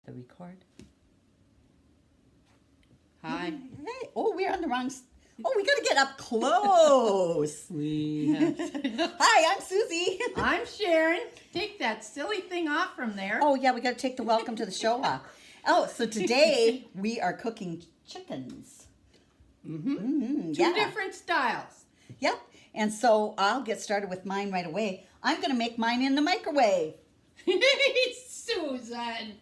the record. Hi. Hey, oh, we're on the wrong. Oh, we gotta get up close. We have... Hi, I'm Susie. I'm Sharon. Take that silly thing off from there. Oh yeah, we gotta take the welcome to the show off. Oh, so today we are cooking chickens. Two Yeah. different styles. Yep. And so I'll get started with mine right away. I'm gonna make mine in the microwave. Susan.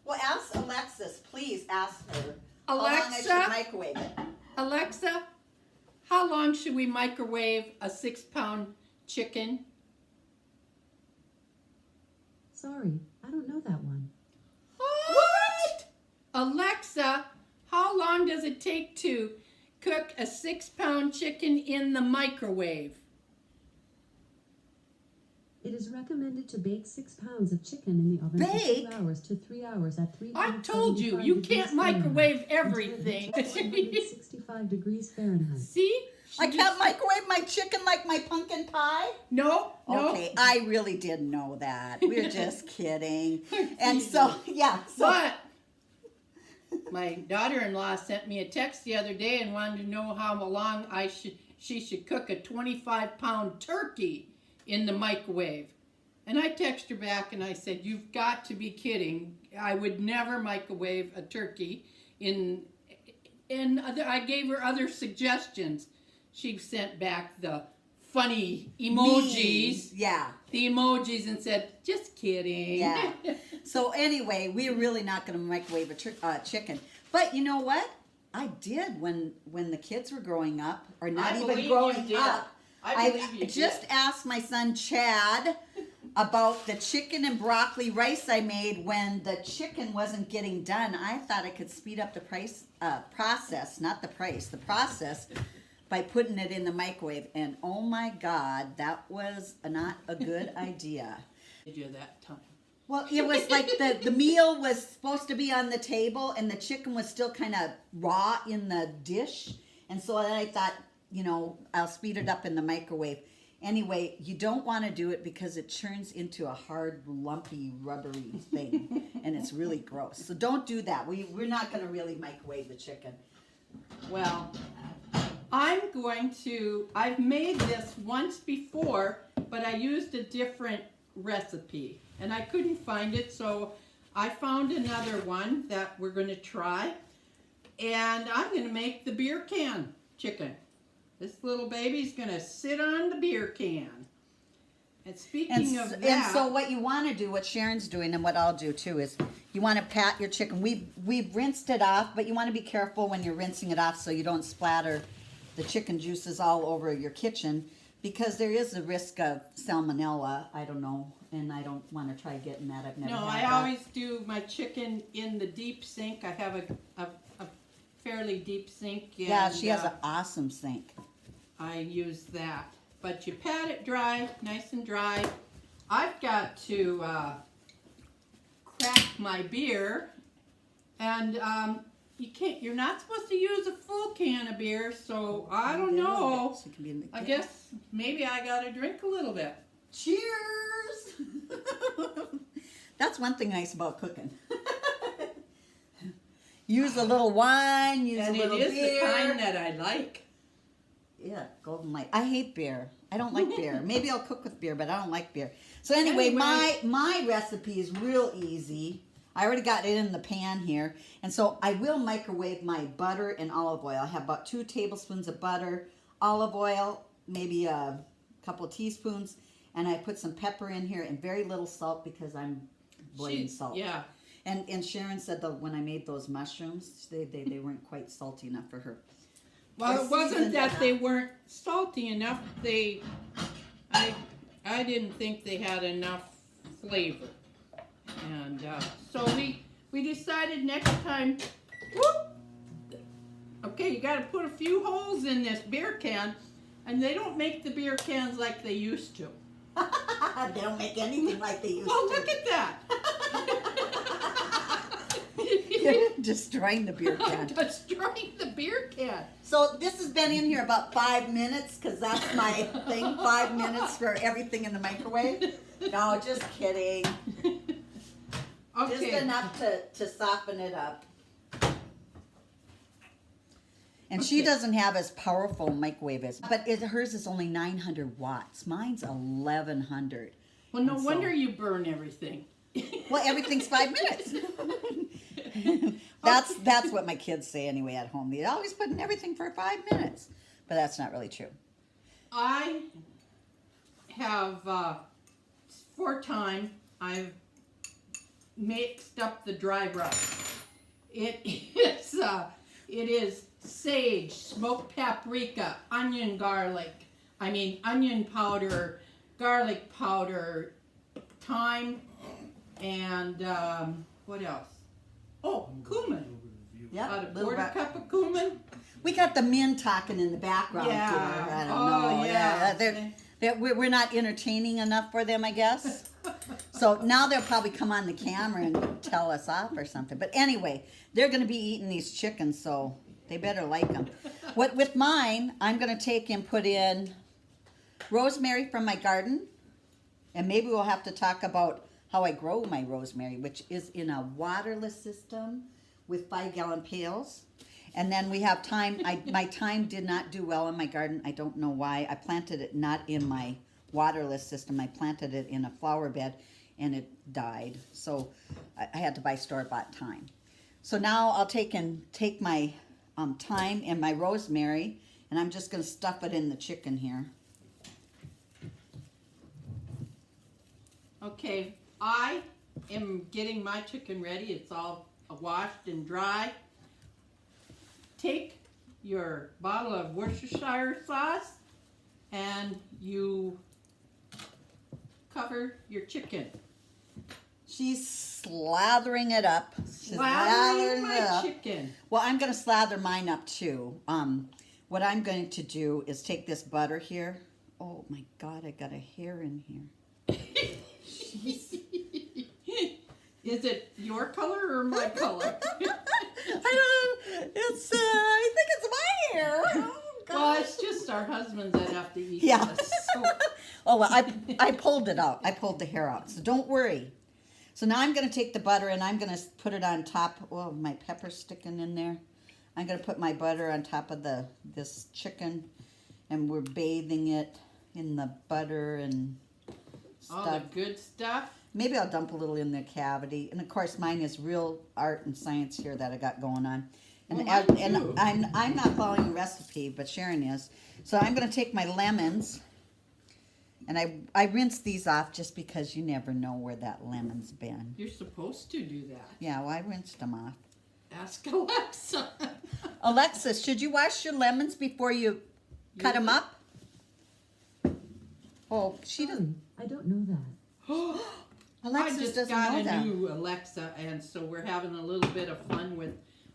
Well, ask Alexis. Please ask her. How long I should Alexa? microwave it. Alexa, how long should we microwave a 6-pound chicken? Sorry, I don't know that one. What? Alexa, how long does it take to cook a 6-pound chicken in the microwave? It is recommended to bake 6 pounds of chicken in the oven Bake? for 2 hours to 3 hours at 375 I told you, you can't microwave everything. 165 degrees Fahrenheit. See? I can't microwave my chicken like my pumpkin pie? No. Okay, I really didn't know that. We're just kidding. And so, yeah. So, But my daughter-in-law sent me a text the other day and wanted to know how long she should cook a 25-pound turkey in the microwave. And I texted her back and I said, "You've got to be kidding. I would never microwave a turkey and I gave her other suggestions. She sent back the funny emojis. yeah. The emojis and said, "Just kidding." Yeah. So anyway, we're really not going to microwave a chicken. But you know what? I did when the kids were growing up, or not I even believe you growing did. up. I believe you just did. asked my son Chad about the chicken and broccoli rice I made when the chicken wasn't getting done. I thought I could speed up the process, not the price, the process, by putting it in the microwave. And oh my God, that was not a good idea. Did you that time? Well, it was like the meal was supposed to be on the table and the chicken was still kind of raw in the dish. And so then I thought, I'll speed it up in the microwave. Anyway, you don't want to do it because it churns into a hard, lumpy, rubbery thing. And it's really gross. So don't do that. We're not going to really microwave the chicken. Well, I've made this once before, but I used a different recipe. And I couldn't find it, so I found another one that we're going to try. And I'm going to make the beer can chicken. This little baby's going to sit on the beer can. And speaking of that... And so what you want to do, what Sharon's doing and what I'll do too, is you want to pat your chicken. We've rinsed it off, but you want to be careful when you're rinsing it off so you don't splatter the chicken juices all over your kitchen, because there is a risk of salmonella. I don't know, and I don't want to try getting that. I've never No, had I that. always do my chicken in the deep sink. I have a fairly deep sink. And, Yeah, she has an awesome sink. I use that. But you pat it dry, nice and dry. I've got to crack my beer, and you're not supposed to use a full can of beer, so I don't know. So it can be in the I kitchen. guess maybe I gotta drink a little bit. Cheers! That's one thing nice about cooking. Use a little wine, use And a it little is beer. the kind that I like. Yeah, Golden Light. I hate beer. I don't like beer. Maybe I'll cook with beer, but I don't like beer. So anyway, my recipe is real easy. I already got it in the pan here. And so I will microwave my butter and olive oil. I have about 2 tablespoons of butter, olive oil, maybe a couple teaspoons, and I put some pepper in here and very little salt because I'm boiling salt. Yeah. And Sharon said that when I made those mushrooms, they weren't quite salty enough for her. Well, I it wasn't seasoned that it they up. weren't salty enough. I didn't think they had enough flavor, and so we decided next time. Whoop, okay, you got to put a few holes in this beer can, and they don't make the beer cans like they used to. They don't make anything like they used Oh, to. look at that! You're destroying the beer can. Destroying the beer can. So this has been in here about 5 minutes because that's my thing. 5 minutes for everything in the microwave. No, just kidding. Okay. Just enough to soften it up. And she Okay. doesn't have as powerful a microwave as, but hers is only 900 watts. Mine's 1100. Well, no And so- wonder you burn everything. Well, everything's 5 minutes. That's what my kids say anyway at home. They always put in everything for 5 minutes, but that's not really true. I have 4 times I've mixed up the dry rub. It is sage, smoked paprika, onion powder, garlic powder, thyme, and what else? Oh, cumin. Yeah, About a quarter cup of cumin. We got the men talking in the background. Yeah. Here. I don't Oh, know. yeah. We're not entertaining enough for them, I guess. So now they'll probably come on the camera and tell us off or something. But anyway, they're going to be eating these chickens, so they better like them. With mine, I'm going to take and put in rosemary from my garden. And maybe we'll have to talk about how I grow my rosemary, which is in a waterless system with 5-gallon pails. And then we have thyme. My thyme did not do well in my garden. I don't know why. I planted it not in my waterless system. I planted it in a flower bed and it died. So I had to buy store-bought thyme. So now I'll take my thyme and my rosemary, and I'm just going to stuff it in the chicken here. Okay, I am getting my chicken ready. It's all washed and dry. Take your bottle of Worcestershire sauce and you cover your chicken. She's slathering it up. She's Slathering it my up. chicken. Well, I'm going to slather mine up too. What I'm going to do is take this butter here. Oh my God, I got a hair in here. Is it your color or my color? I don't. It's. I think it's my hair. Oh Well, God. it's just our husbands that have to eat Yeah. this. So. Oh well, I pulled it out. I pulled the hair out. So don't worry. So now I'm going to take the butter and I'm going to put it on top. Oh, my pepper's sticking in there. I'm going to put my butter on top of this chicken, and we're bathing it in the butter and All stuff. the good stuff. Maybe I'll dump a little in the cavity. And of course, mine is real art and science here that I got going on. And, Well, mine and too. I'm not following a recipe, but Sharon is. So I'm going to take my lemons, and I rinse these off just because you never know where that lemon's been. You're supposed to do that. Yeah, well, I rinsed them off. Ask Alexa. Alexis, should you wash your lemons before you cut them up? Oh, she doesn't. I don't know that. Alexis I just doesn't got know a that. new Alexa, and so we're having a little bit of fun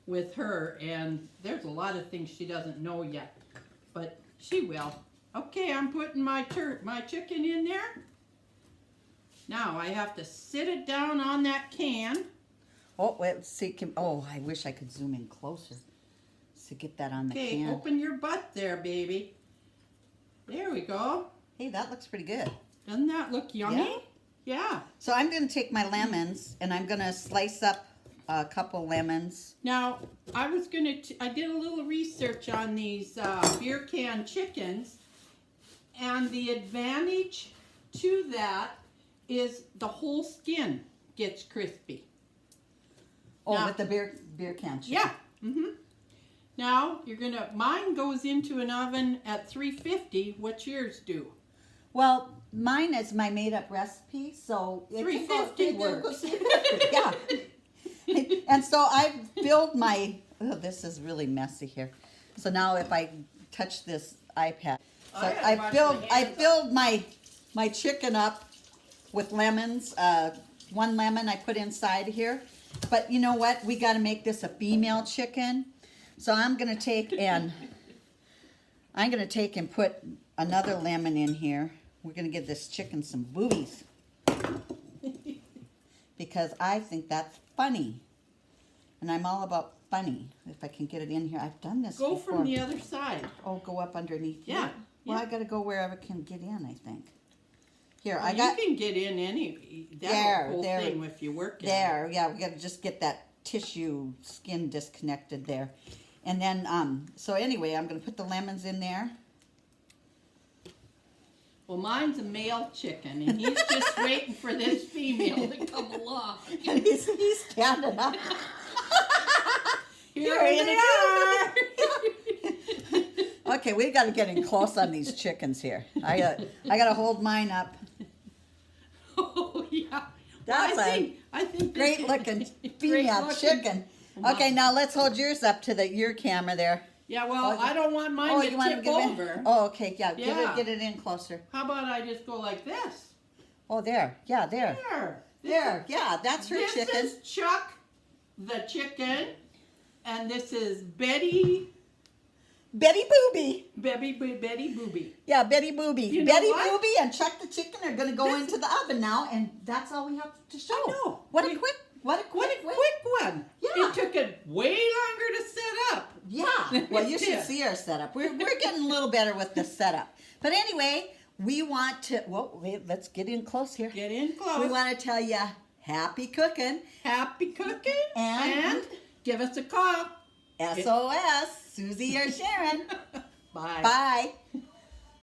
with her. And there's a lot of things she doesn't know yet, but she will. Okay, I'm putting my chicken in there. Now I have to sit it down on that can. Oh, wait, see, I wish I could zoom in closer to get that on the Okay, can. open your butt there, baby. There we go. Hey, that looks pretty good. Doesn't that look yummy? Yeah. So I'm going to take my lemons and I'm going to slice up a couple lemons. Now, I did a little research on these beer can chickens, and the advantage to that is the whole skin gets crispy. Oh, Now- with the beer can chicken. Yeah. Now, mine goes into an oven at 350. What's yours do? Well, mine is my made-up recipe, so it can go- 350 it works. Yeah. And so I filled my. Oh, this is really messy here. So now if I touch this iPad, so I gotta I wash filled my I hands filled my chicken up with lemons. 1 lemon I put inside here. But you know what? We got to make this a female chicken. So I'm gonna take and put another lemon in here. We're gonna give this chicken some boobies because I think that's funny, and I'm all about funny. If I can get it in here, I've done this. Go before. from the other side. Oh, go up underneath. Yeah, here? Well, yeah. I got to go wherever it can get in. I think. Here, Well, I got You can get in any that whole there. thing if you work in it. there. Yeah, we got to just get that tissue skin disconnected there. And then, so anyway, I'm going to put the lemons in there. Well, mine's a male chicken, and he's just waiting for this female to come along. And he's standing up. Here Here they they are. Okay, we got to get in close on these chickens here. I got to hold mine up. Oh yeah. That's I think Great looking female looking. chicken. Okay, now let's hold yours up to your camera there. Yeah, well, Oh, I don't want mine to want tip get it over. in? Oh, okay, yeah, Yeah. get it in closer. How about I just go like this? Oh, there, yeah, there, There. there, yeah, that's her This chicken. is Chuck, the chicken, and this is Betty Betty Booby. Betty Booby. Yeah, Betty Booby. You know Betty what? Booby and Chuck the chicken are gonna go This- into the oven now, and that's all we have to show. I know. What a We- quick, what a What quick, a quick one. Yeah. It took it way longer to set up. Yeah. Well, you should Yeah. see our setup. We're getting a little better with the setup. But anyway, we want to. Well, wait, let's get in close here. Get in close. We want to tell you happy cooking. Happy cooking. And- give us a call. SOS, Susie or Sharon. Bye. Bye.